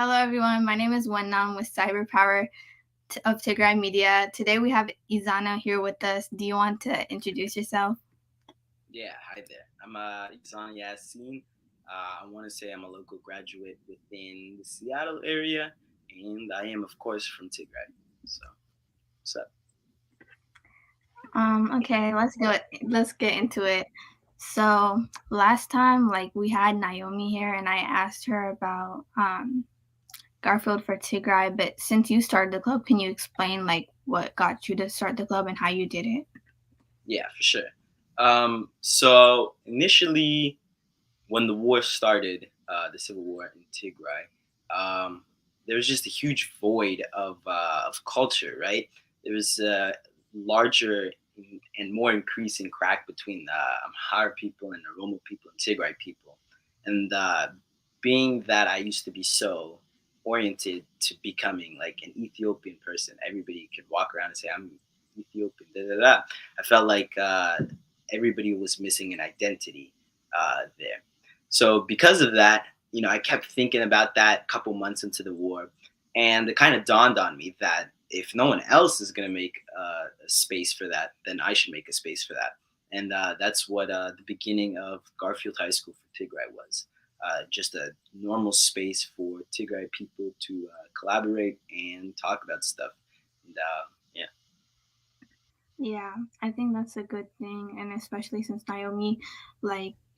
Hello, everyone. My name is Wonam with Cyberpower of Tigray Media. Today we have Ezana here with us. Do you want to introduce yourself? Yeah, hi there. I'm Ezana Yassin. I want to say I'm a local graduate within the Seattle area, and I am, of course, from Tigray. So, what's up? Okay, let's do it. Let's get into it. So last time, we had Naomi here, and I asked her about Garfield for Tigray. But since you started the club, can you explain what got you to start the club and how you did it? Yeah, for sure. So initially, when the war started, the civil war in Tigray, there was just a huge void of culture, right? There was a larger and more increasing crack between the Amhara people and the Oromo people and Tigray people. And being that I used to be so oriented to becoming like an Ethiopian person, everybody could walk around and say, I'm Ethiopian, da da da. I felt like everybody was missing an identity there. So because of that, I kept thinking about that a couple months into the war, and it kind of dawned on me that if no one else is going to make a space for that, then I should make a space for that. And that's what the beginning of Garfield High School for Tigray was. Just a normal space for Tigray people to collaborate and talk about stuff. And yeah. Yeah, I think that's a good thing, and especially since Naomi,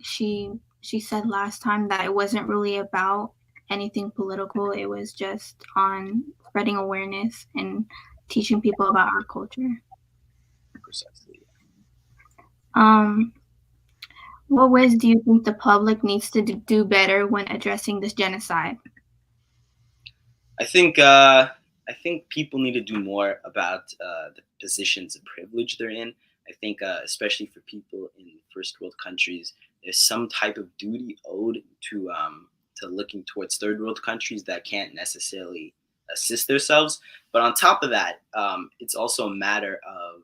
she said last time that it wasn't really about anything political. It was just on spreading awareness and teaching people about our culture. Precisely. Um, what ways do you think the public needs to do better when addressing this genocide? I think people need to do more about the positions of privilege they're in. I think especially for people in first world countries, there's some type of duty owed to looking towards third world countries that can't necessarily assist themselves. But on top of that, it's also a matter of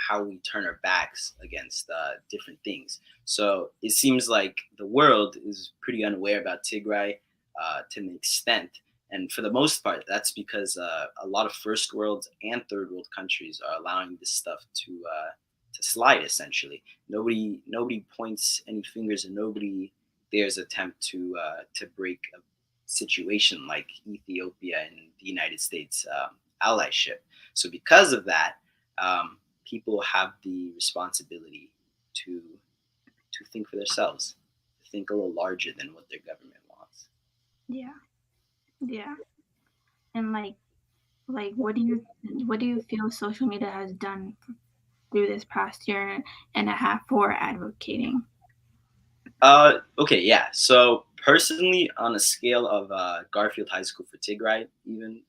how we turn our backs against different things. So it seems like the world is pretty unaware about Tigray to an extent, and for the most part, that's because a lot of first world and third world countries are allowing this stuff to slide. Essentially, nobody points any fingers, and nobody dares attempt to break a situation like Ethiopia and the United States allyship. So, because of that, people have the responsibility to to think for themselves, to think a little larger than what their government wants. Yeah, yeah, and what do you feel social media has done through this past year and a half for advocating? Okay, yeah. So personally, on a scale of Garfield High School for Tigray, even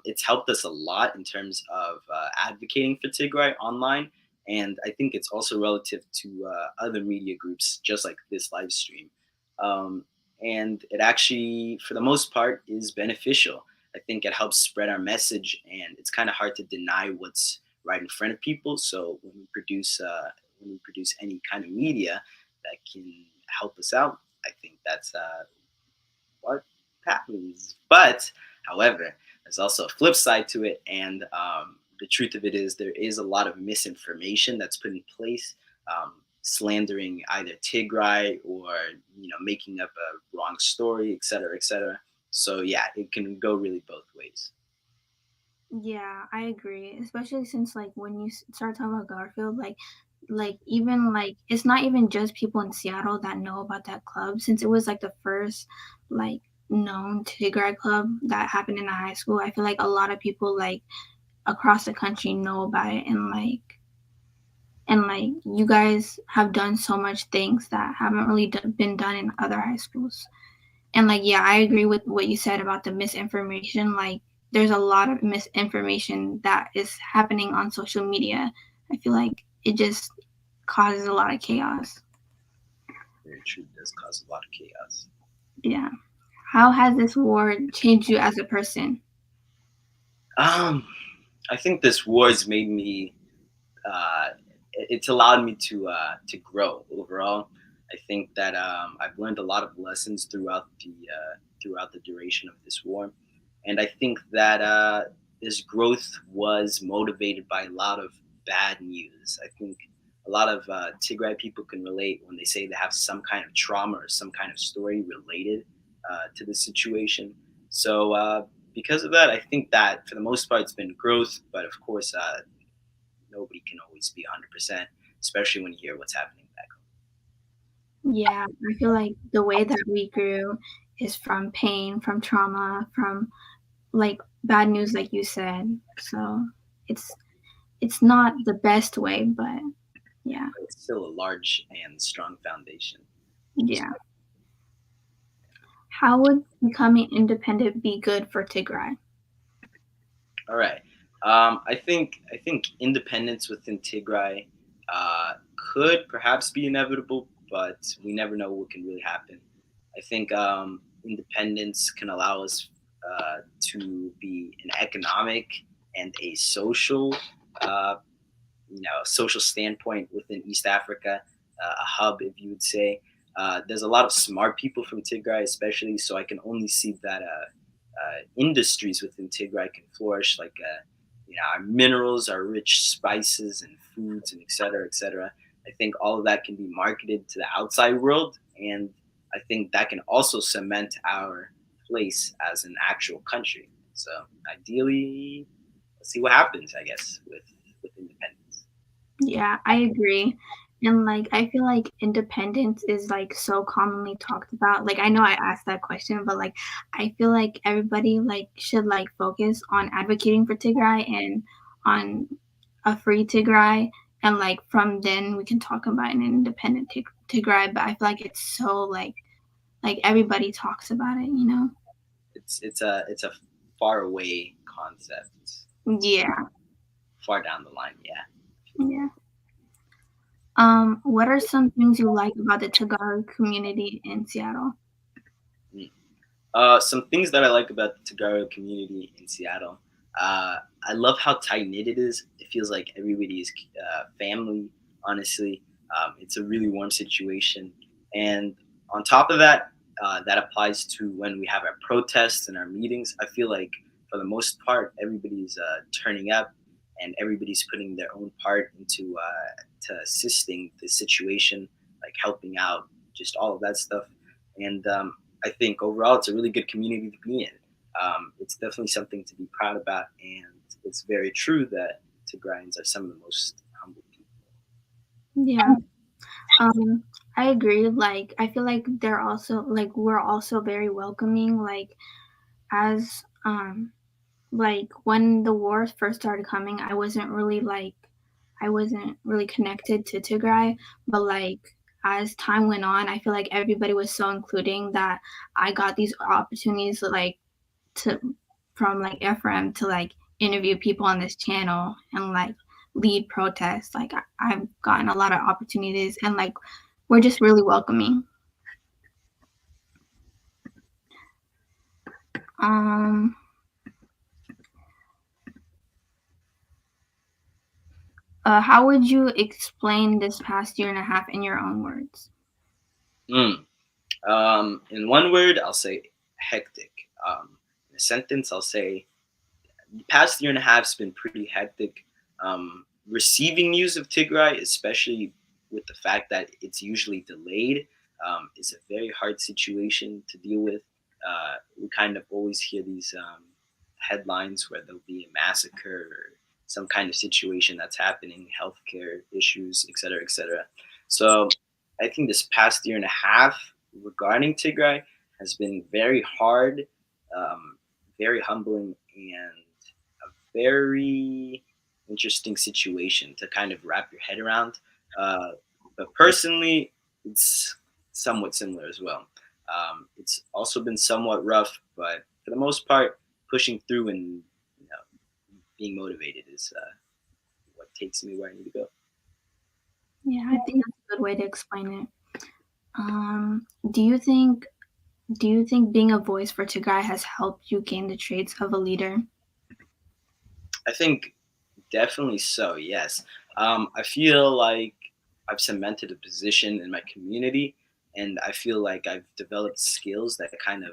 it's helped us a lot in terms of advocating for Tigray online, and I think it's also relative to other media groups, just like this live stream. Um, and it actually, for the most part, is beneficial. I think it helps spread our message, and it's kind of hard to deny what's right in front of people. So when we produce any kind of media that can help us out, I think that's what happens. But, however, there's also a flip side to it, and the truth of it is there is a lot of misinformation that's put in place, slandering either Tigray or making up a wrong story, et cetera, et cetera. So yeah, it can go really both ways. Yeah, I agree. Especially since when you start talking about Garfield, even it's not even just people in Seattle that know about that club, since it was the first like known Tigray club that happened in a high school. I feel like a lot of people across the country know about it, and you guys have done so much things that haven't really been done in other high schools. And yeah, I agree with what you said about the misinformation. There's a lot of misinformation that is happening on social media. I feel like it just causes a lot of chaos. Very true, it does cause a lot of chaos. Yeah. How has this war changed you as a person? Um, I think this war has made me it's allowed me to grow overall. I I think that I've learned a lot of lessons throughout the duration of this war, and I think that this growth was motivated by a lot of bad news. I think a lot of Tigray people can relate when they say they have some kind of trauma or some kind of story related to the situation. So because of that, I think that for the most part it's been growth, but of course nobody can always be 100%, especially when you hear what's happening back home. Yeah, I feel like the way that we grew is from pain, from trauma, from, like, bad news, like you said. So, it's it's not the best way, but yeah. It's still a large and strong foundation. Yeah. How would becoming independent be good for Tigray? All right. I think independence within Tigray uh, could perhaps be inevitable, but we never know what can really happen. I think independence can allow us to be an economic and a social, uh, social standpoint within East Africa, a hub, if you would say. There's a lot of smart people from Tigray, especially, so I can only see that industries within Tigray can flourish, like our minerals, our rich spices and foods, and et cetera, et cetera. I think all of that can be marketed to the outside world, and I think that can also cement our place as an actual country. So ideally, let's see what happens, I guess, with independence. Yeah, I agree. And, like, I feel like independence is, like, so commonly talked about. Like, I know I asked that question, but, like, I feel like everybody, like, should, like, focus on advocating for Tigray and on a free Tigray, and, like, from then we can talk about an independent Tigray, but I feel like it's so, like, everybody talks about it, you know? It's a far away concept, Yeah, far down the line. Yeah. yeah. What are some things you like about the Tagalog community in Seattle? Mm. Some things that I like about the Tigray community in Seattle. I love how tight knit it is. It feels like everybody is family. Honestly, it's a really warm situation. And on top of that, that applies to when we have our protests and our meetings. I feel like for the most part, everybody's turning up and everybody's putting their own part into to assisting the situation, like helping out, just all of that stuff. And I think overall it's a really good community to be in. It's definitely something to be proud about, and it's very true that Tigrayans are some of the most humble people. Yeah. Um, I agree, like, I feel like they're also like, we're also very welcoming, like, as, like, when the wars first started coming, I wasn't really connected to Tigray, but, like, as time went on, I feel like everybody was so including that I got these opportunities, like, to from, like, Ephraim to, like, interview people on this channel and, like, lead protests, like, I've gotten a lot of opportunities and, like, we're just really welcoming. Um, how would you explain this past year and a half in your own words? Mm. In one word, I'll say hectic. In a sentence, I'll say the past year and a half has been pretty hectic. Receiving news of Tigray, especially with the fact that it's usually delayed, is a very hard situation to deal with. We kind of always hear these headlines where there'll be a massacre or some kind of situation that's happening, healthcare issues, et cetera, et cetera. So I think this past year and a half regarding Tigray has been very hard, um, very humbling, and very interesting situation to kind of wrap your head around. Uh, but personally, it's somewhat similar as well. It's also been somewhat rough, but for the most part, pushing through and being motivated is what takes me where I need to go. Yeah, I think that's a good way to explain it. Um, do you think do you think being a voice for Tigray has helped you gain the traits of a leader? I think definitely so. Yes, I feel like I've cemented a position in my community and I feel like I've developed skills that kind of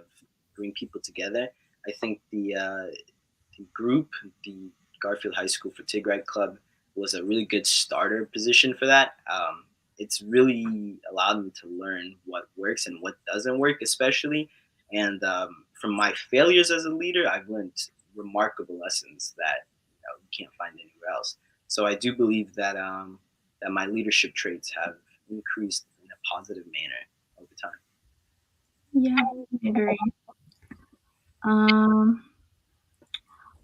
bring people together. I think the group, the Garfield High School for Tigray Club, was a really good starter position for that. It's really allowed me to learn what works and what doesn't work, especially. And from my failures as a leader, I've learned remarkable lessons that you can't find anywhere else. So I do believe that that my leadership traits have increased in a positive manner over time. Yeah, I agree. Um,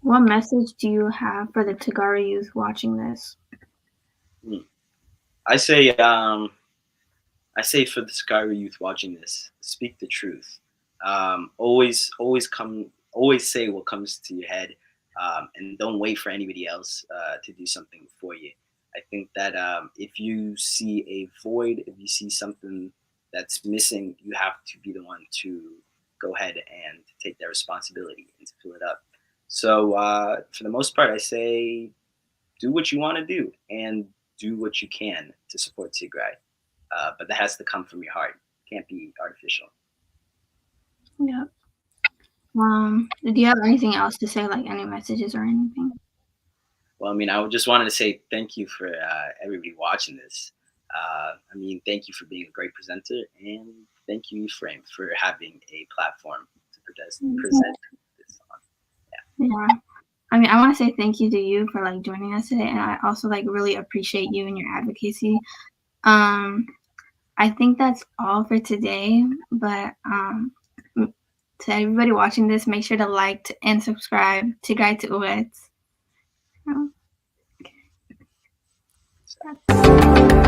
what message do you have for the Tigray youth watching this? Hmm. I say um, I say for the Skyrim youth watching this, speak the truth. Always say what comes to your head, and don't wait for anybody else to do something for you. I think that if you see a void, if you see something that's missing, you have to be the one to go ahead and take that responsibility and to fill it up. So for the most part, I say do what you want to do and do what you can to support Tigray, but that has to come from your heart. It can't be artificial. Yeah. Do you have anything else to say, like any messages or anything? Well, I mean, I would just wanted to say thank you for everybody watching this. I mean, thank you for being a great presenter, and thank you, Frame, for having a platform to present this on. Yeah. I mean, I want to say thank you to you for like joining us today, and I also like really appreciate you and your advocacy. Um, I think that's all for today, but to everybody watching this, make sure to like and subscribe to Guide to Uwets. So.